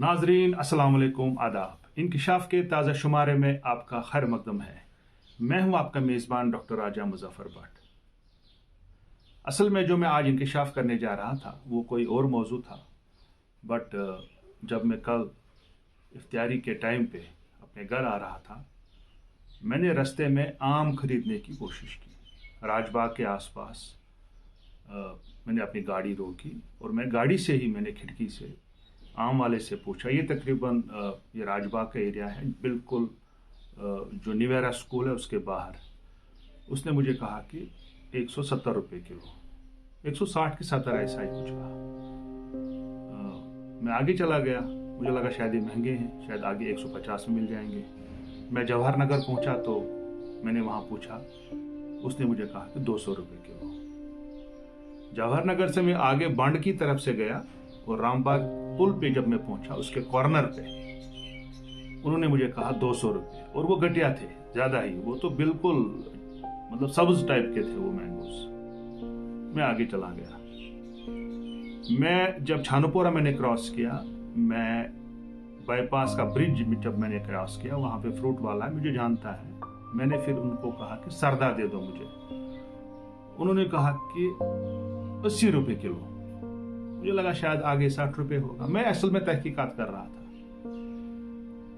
नाजरीन अस्सलाम वालेकुम, आदाब। इंकिशाफ के ताज़ा शुमारे में आपका खैर मकदम है। मैं हूं आपका मेज़बान डॉक्टर राजा मुजफ्फर भट्ट। असल में जो मैं आज इंकिशाफ करने जा रहा था वो कोई और मौजू था, बट जब मैं कल इफ्तारी के टाइम पे अपने घर आ रहा था, मैंने रास्ते में आम खरीदने की कोशिश की। राजबाग के आसपास मैंने अपनी गाड़ी रोकी और मैं गाड़ी से ही मैंने खिड़की से आम वाले से पूछा। ये तकरीबन ये राजबाग का एरिया है, बिल्कुल जो निवेरा स्कूल है उसके बाहर। उसने मुझे कहा कि 170 रुपये किलो, 160 की 70 ऐसा ही कुछ कहा। मैं आगे चला गया, मुझे लगा शायद ये महंगे हैं, शायद आगे 150 में मिल जाएंगे। मैं जवाहर नगर पहुंचा तो मैंने वहाँ पूछा, उसने मुझे कहा कि 200 रुपये किलो। जवाहर नगर से मैं आगे बांड की तरफ से गया और रामबाग पुल पे जब मैं पहुंचा उसके कॉर्नर पे उन्होंने मुझे कहा 200 रुपये, और वो घटिया थे ज़्यादा ही। वो तो बिल्कुल मतलब सब्ज टाइप के थे वो मैंगोस। मैं आगे चला गया। मैं जब छानोपोरा मैंने क्रॉस किया, मैं बाईपास का ब्रिज जब मैंने क्रॉस किया, वहाँ पे फ्रूट वाला है, मुझे जानता है। मैंने फिर उनको कहा कि सरदा दे दो मुझे। उन्होंने कहा कि 80 रुपये किलो। मुझे लगा शायद आगे 60 रुपये होगा। मैं असल में तहकीकात कर रहा था।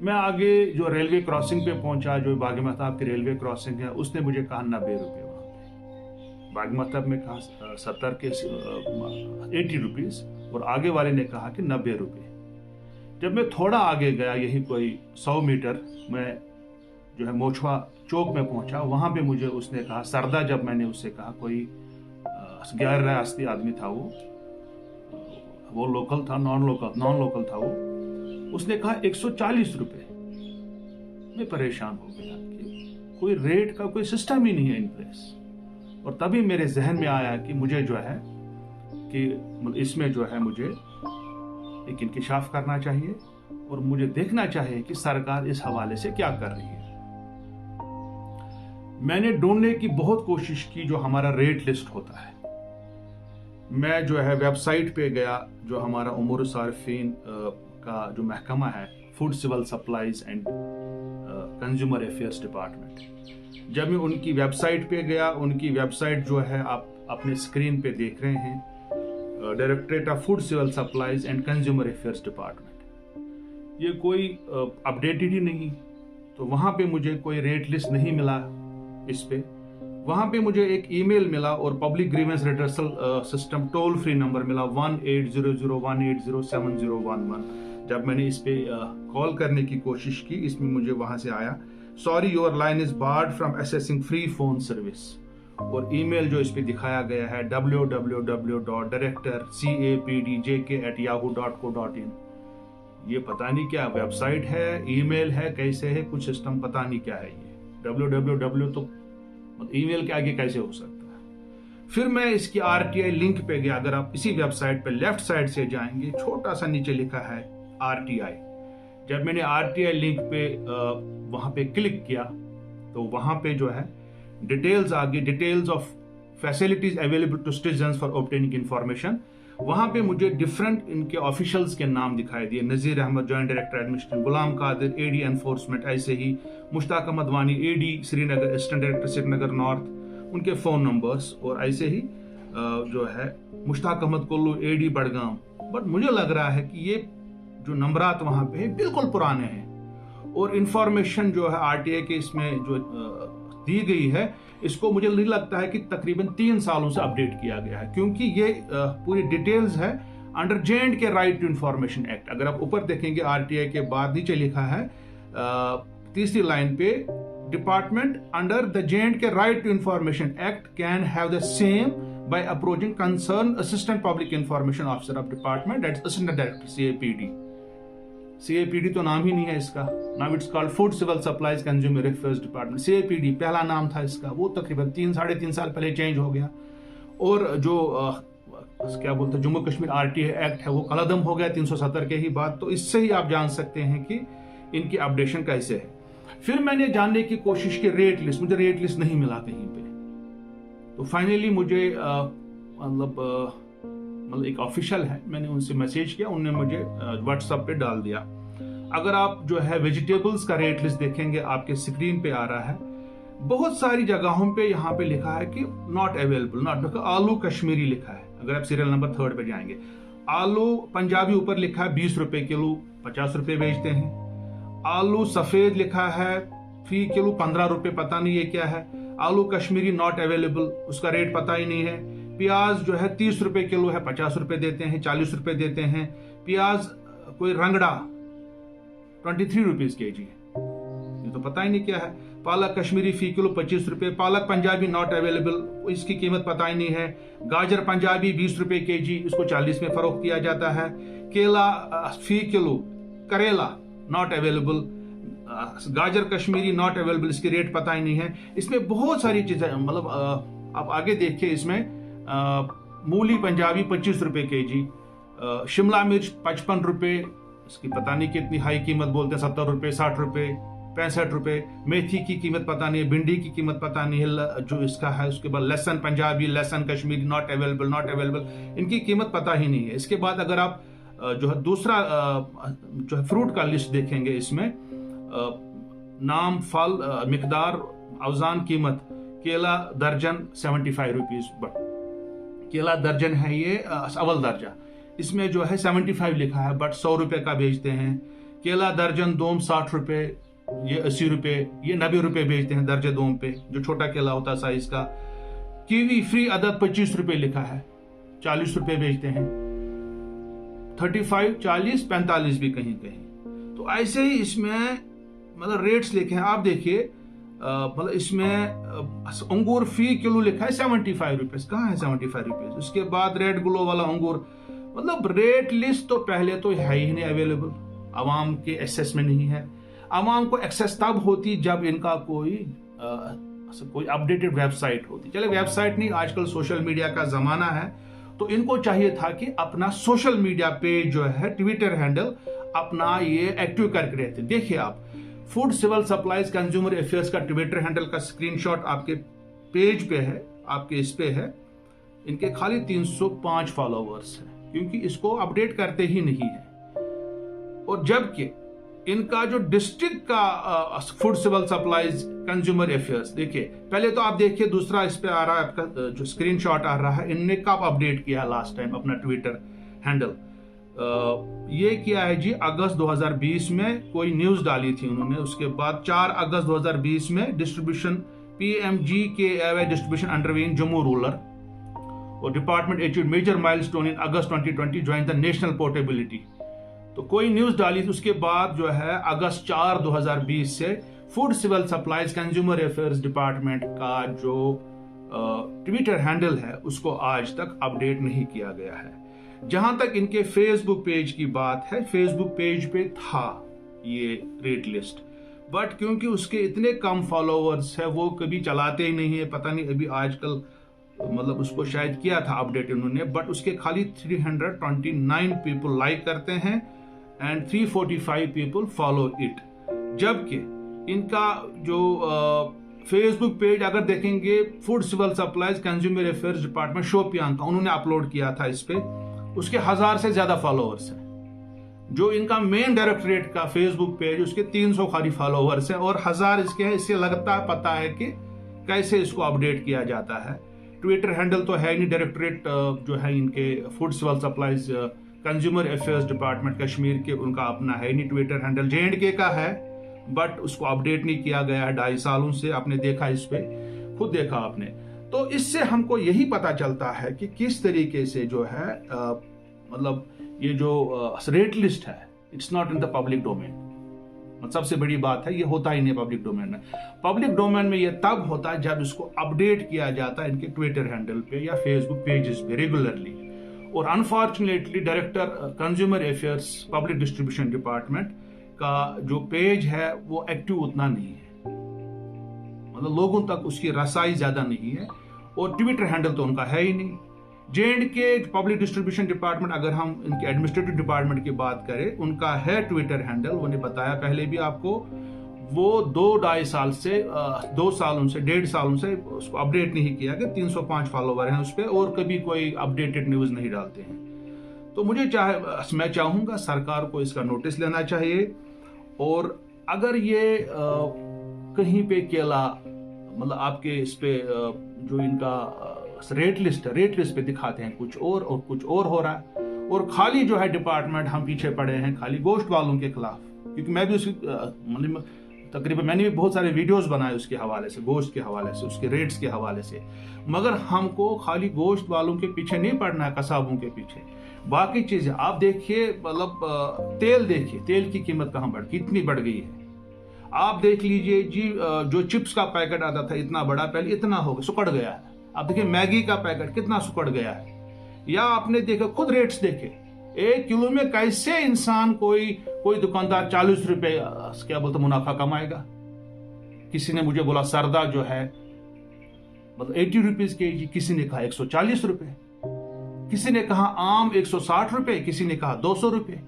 मैं आगे जो रेलवे क्रॉसिंग पे पहुंचा, जो बाग महताब की रेलवे क्रॉसिंग है, उसने मुझे कहा 90 रुपये वहाँ पे। बाग महताब में कहा 70 के 80 रुपीज़, और आगे वाले ने कहा कि 90 रुपये। जब मैं थोड़ा आगे गया, यही कोई 100 मीटर, मैं जो है मोछवा चौक में पहुंचा, वहाँ पे मुझे उसने कहा सरदा। जब मैंने उससे कहा, कोई गैर रियासती आदमी था वो लोकल था, नॉन लोकल था वो, उसने कहा 140 रुपये। मैं परेशान हो गया कि कोई रेट का कोई सिस्टम ही नहीं है इन प्लेस। और तभी मेरे जहन में आया कि मुझे जो है कि इसमें जो है मुझे एक इंकिशाफ करना चाहिए और मुझे देखना चाहिए कि सरकार इस हवाले से क्या कर रही है। मैंने ढूंढने की बहुत कोशिश की जो हमारा रेट लिस्ट होता है। मैं जो है वेबसाइट पे गया, जो हमारा उमूर सारिफीन का जो महकमा है, food civil supplies and consumer affairs department. जब मैं उनकी वेबसाइट पे गया, उनकी वेबसाइट जो है आप अपने स्क्रीन पे देख रहे हैं, directorate of food civil supplies and consumer affairs department. ये कोई अपडेटेड ही नहीं। तो वहाँ पे मुझे कोई रेट लिस्ट नहीं मिला इस पे। वहाँ पे मुझे एक ईमेल मिला और public grievance redressal system toll free number मिला 1800180711। जब मैंने इस पे कॉल करने की कोशिश की, इसमें मुझे वहाँ से आया, sorry your line is barred from assessing free phone service. और ईमेल जो इस पे दिखाया गया है www.director.capdjk@yahoo.co.in। ये पता नहीं क्या वेबसाइट है, ईमेल है, कैसे है, कुछ सिस्टम पता नहीं क्या है ये। www तो ईमेल के आगे कैसे हो सकता है। फिर मैं इसकी RTI लिंक पे गया। अगर आप इसी वेबसाइट पे लेफ्ट साइड से जाएंगे, छोटा सा नीचे लिखा है RTI। जब मैंने RTI लिंक पे वहां पे क्लिक किया तो वहां पे जो है डिटेल्स आगे, details of facilities available to citizens for obtaining information. वहां पे मुझे डिफरेंट इनके ऑफिशियल्स के नाम दिखाई दिए। Nazir Ahmad joint director administration, Ghulam Qadir AD enforcement, ऐसे ही मुश्ताक अहमद वानी AD Srinagar, assistant director Srinagar north, उनके फ़ोन नंबर्स, और ऐसे ही जो है मुश्ताक अहमद कोल्लू AD बड़गाम। बट मुझे लग रहा है कि ये जो नंबरात वहाँ पे है बिल्कुल पुराने हैं, और इंफॉर्मेशन जो है RTI के इसमें जो दी गई है, इसको मुझे नहीं लगता है कि तकरीबन 3 सालों से अपडेट किया गया है, क्योंकि ये पूरी डिटेल्स है under J&K right to information act. अगर आप ऊपर देखेंगे RTI के बाद नीचे लिखा है तीसरी लाइन पे, department under the J&K right to information act can have the same by approaching concern assistant public information officer of department, that's assistant director CAPD तो नाम ही नहीं है इसका। नाम it's called food civil supplies consumer affairs department. CAPD पहला नाम था इसका, वो तकरीबन 3-3.5 साल पहले चेंज हो गया। और जो क्या बोलते हैं जम्मू कश्मीर RTI एक्ट है, वो कलअदम हो गया 370 के ही बाद। तो इससे ही आप जान सकते हैं कि इनकी अपडेशन कैसे है। फिर मैंने जानने की कोशिश की रेट लिस्ट, मुझे रेट लिस्ट नहीं मिला कहीं पे। तो फाइनली मुझे मतलब मतलब एक ऑफिशियल है, मैंने उनसे मैसेज किया, उन्होंने मुझे व्हाट्सएप पे डाल दिया। अगर आप जो है वेजिटेबल्स का रेट लिस्ट देखेंगे, आपके स्क्रीन पे आ रहा है, बहुत सारी जगहों पे यहाँ पे लिखा है कि नॉट अवेलेबल, नॉट। आलू कश्मीरी लिखा है, अगर आप सीरियल नंबर 3 पे जाएंगे। आलू पंजाबी ऊपर लिखा है 20 रुपए किलो, 50 रुपए बेचते हैं। आलू सफेद लिखा है फी किलो 15 रुपए, पता नहीं ये क्या है। आलू कश्मीरी नॉट अवेलेबल, उसका रेट पता ही नहीं है। प्याज जो है 30 रुपए किलो है, 50 रुपए देते हैं, 40 रुपए देते हैं। प्याज कोई रंगड़ा 23 रुपीज के जी, ये तो पता ही नहीं क्या है। पालक कश्मीरी फी किलो 25 रुपए। पालक पंजाबी नॉट अवेलेबल, इसकी कीमत पता ही नहीं है। गाजर पंजाबी 20 रुपए के जी, इसको 40 में फरोख्त किया जाता है। केला फी किलो, करेला नॉट अवेलेबल। गाजर कश्मीरी नॉट अवेलेबल, इसकी रेट पता ही नहीं है। इसमें बहुत सारी चीजें, मतलब आप आगे देखिए, इसमें मूली पंजाबी 25 रुपए के जी। शिमला मिर्च 55 रुपए, इसकी पता नहीं कितनी हाई कीमत बोलते हैं, 70 रुपए, 60 रुपए, 65 रुपए। मेथी की कीमत पता नहीं है, भिंडी की कीमत पता नहीं है जो इसका है। उसके बाद लहसन पंजाबी, लहसन Kashmiri not available, not available, इनकी कीमत पता ही नहीं है। इसके बाद अगर आप जो है दूसरा जो है फ्रूट का लिस्ट देखेंगे, इसमें नाम, फल, मिकदार, अवजान, कीमत। केला दर्जन 75 रुपीज, केला दर्जन है ये अव्वल दर्जा, इसमें जो है 75 लिखा है, बट 100 रुपए का बेचते हैं। केला दर्जन दोम 60 रुपए, ये 80 रुपए, ये 90 रुपए बेचते हैं दर्जे दोम पे, जो छोटा केला होता है साइज का। कीवी फ्री अदद 25 रुपए लिखा है, 40 रुपए बेचते हैं। 35, 40, 45 भी कहीं कहीं। तो ऐसे ही इसमें मतलब रेट्स लिखे हैं, आप देखिए। मतलब इसमें अंगूर फी किलो लिखा है 75 रुपीज, कहाँ है 75 रुपीज। उसके बाद रेड ग्लो वाला अंगूर, मतलब रेट लिस्ट तो पहले तो है ही नहीं अवेलेबल, आवाम के एक्सेस में नहीं है। आवाम को एक्सेस तब होती जब इनका कोई अपडेटेड वेबसाइट होती। चले वेबसाइट नहीं, आजकल सोशल मीडिया का जमाना है, तो इनको चाहिए था कि अपना सोशल मीडिया पेज जो है, ट्विटर हैंडल अपना ये एक्टिव करके रहते। देखिए आप, food civil supplies consumer affairs का ट्विटर हैंडल का स्क्रीनशॉट आपके पेज पे है, आपके इस पे है। इनके खाली 305 फॉलोवर्स हैं, क्योंकि इसको अपडेट करते ही नहीं है। और जबकि इनका जो डिस्ट्रिक्ट का food civil supplies consumer affairs, देखिए पहले तो आप देखिए, दूसरा इस पे आ रहा है आपका जो स्क्रीनशॉट आ रहा है, इनने कब अपडेट किया लास्ट टाइम अपना ट्विटर हैंडल। ये किया है जी अगस्त 2020 में, कोई न्यूज डाली थी उन्होंने। उसके बाद 4 अगस्त 2020 में distribution PMGKAY distribution undergoing Jammu rural और department achieved major milestone in August 2020 join the national portability. तो कोई न्यूज डाली थी। उसके बाद जो है अगस्त 4 2020 से food civil supplies consumer affairs department का जो ट्विटर हैंडल है, उसको आज तक अपडेट नहीं किया गया है। जहां तक इनके फेसबुक पेज की बात है, फेसबुक पेज पे था ये रेट लिस्ट, बट क्योंकि उसके इतने कम फॉलोअर्स है, वो कभी चलाते ही नहीं है। पता नहीं अभी आजकल, मतलब उसको शायद किया था अपडेट इन्होंने, बट उसके खाली 329 पीपल लाइक करते हैं एंड 345 पीपल फॉलो इट। जबकि इनका जो फेसबुक पेज अगर देखेंगे, food civil supplies consumer affairs department Shopian का, उन्होंने अपलोड किया था इस पे, उसके 1000 से ज्यादा फॉलोअर्स हैं। जो इनका मेन डायरेक्टरेट का फेसबुक पेज, उसके 300 खाली फॉलोअर्स हैं और 1000 इसके हैं। इससे लगता है पता है कि कैसे इसको अपडेट किया जाता है। ट्विटर हैंडल तो है नहीं, डायरेक्टरेट जो है इनके food civil supplies consumer affairs department Kashmir के, उनका अपना है नहीं ट्विटर हैंडल। J&K का है, बट उसको अपडेट नहीं किया गया है 2.5 सालों से। आपने देखा, इस पे खुद देखा आपने। तो इससे हमको यही पता चलता है कि किस तरीके से जो है मतलब ये जो रेट लिस्ट है, it's not in the public domain. सबसे बड़ी बात है, ये होता ही नहीं पब्लिक डोमेन में। पब्लिक डोमेन में ये तब होता है जब इसको अपडेट किया जाता है इनके ट्विटर हैंडल पे या फेसबुक पेजेस पे रेगुलरली। और unfortunately director consumer affairs public distribution department का जो पेज है वो एक्टिव उतना नहीं है, मतलब लोगों तक उसकी रसाई ज्यादा नहीं है। और ट्विटर हैंडल तो उनका है ही नहीं। J&K पब्लिक डिस्ट्रीब्यूशन डिपार्टमेंट, अगर हम इनके एडमिनिस्ट्रेटिव डिपार्टमेंट की बात करें, उनका है ट्विटर हैंडल, उन्होंने बताया पहले भी आपको, वो 2-2.5 साल से 2 सालों से 1.5 सालों से उसको अपडेट नहीं किया कि 305 फॉलोवर हैं उस पर, और कभी कोई अपडेटेड न्यूज नहीं डालते हैं। तो मैं चाहूँगा सरकार को इसका नोटिस लेना चाहिए। और अगर ये कहीं पे केला मतलब आपके इस पे जो इनका रेट लिस्ट पे दिखाते हैं कुछ और कुछ और हो रहा है, और खाली जो है डिपार्टमेंट हम पीछे पड़े हैं खाली गोश्त वालों के खिलाफ। क्योंकि मैं भी उसकी मतलब तकरीबन मैंने भी बहुत सारे वीडियोस बनाए उसके हवाले से, गोश्त के हवाले से, उसके रेट्स के हवाले से। मगर हमको खाली गोश्त वालों के पीछे नहीं पड़ना है, कसाबों के पीछे। बाकी चीजें आप देखिए, मतलब तेल देखिए, तेल की कीमत कहाँ कितनी बढ़ गई है। आप देख लीजिए जी, जो चिप्स का पैकेट आता था इतना बड़ा, पहले इतना हो गया, सुकड़ गया है। आप देखिए मैगी का पैकेट कितना सुकड़ गया है। या आपने देखा, खुद रेट्स देखे, 1 किलो में कैसे इंसान कोई दुकानदार 40 रुपए क्या बोलते मुनाफा कमाएगा। किसी ने मुझे बोला सरदा जो है मतलब 80 रुपीज केजी, किसी ने कहा 140 रुपए, किसी ने कहा आम 160 रुपए, किसी ने कहा 200 रुपए,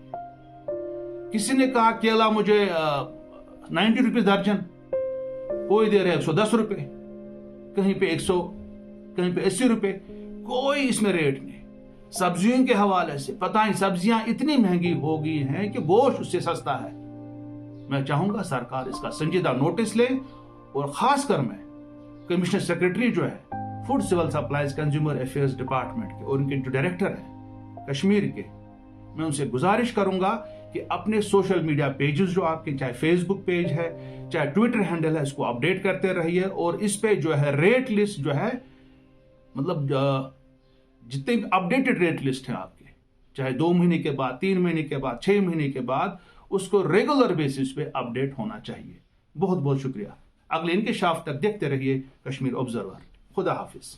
किसी ने कहा केला मुझे 90 रुपीज दर्जन, कोई दे रहे 110 रुपए, कहीं पे 100, कहीं पे 80 रुपए, कोई इसमें रेट नहीं। सब्जियों के हवाले से पता नहीं सब्जियां इतनी महंगी हो गई हैं कि गोश्त उससे सस्ता है। मैं चाहूंगा सरकार इसका संजीदा नोटिस ले, और खासकर मैं कमिश्नर सेक्रेटरी जो है food civil supplies consumer affairs department के और उनके जो डायरेक्टर हैं कश्मीर के, मैं उनसे गुजारिश करूंगा कि अपने सोशल मीडिया पेजेस जो आपके, चाहे फेसबुक पेज है चाहे ट्विटर हैंडल है, इसको अपडेट करते रहिए। और इस पे जो है रेट लिस्ट जो है, मतलब जितने अपडेटेड रेट लिस्ट है आपके, चाहे 2 महीने के बाद, 3 महीने के बाद, 6 महीने के बाद, उसको रेगुलर बेसिस पे अपडेट होना चाहिए। बहुत बहुत शुक्रिया। अगले इंकशाफ तक देखते रहिए कश्मीर ऑब्जर्वर। खुदा हाफिज।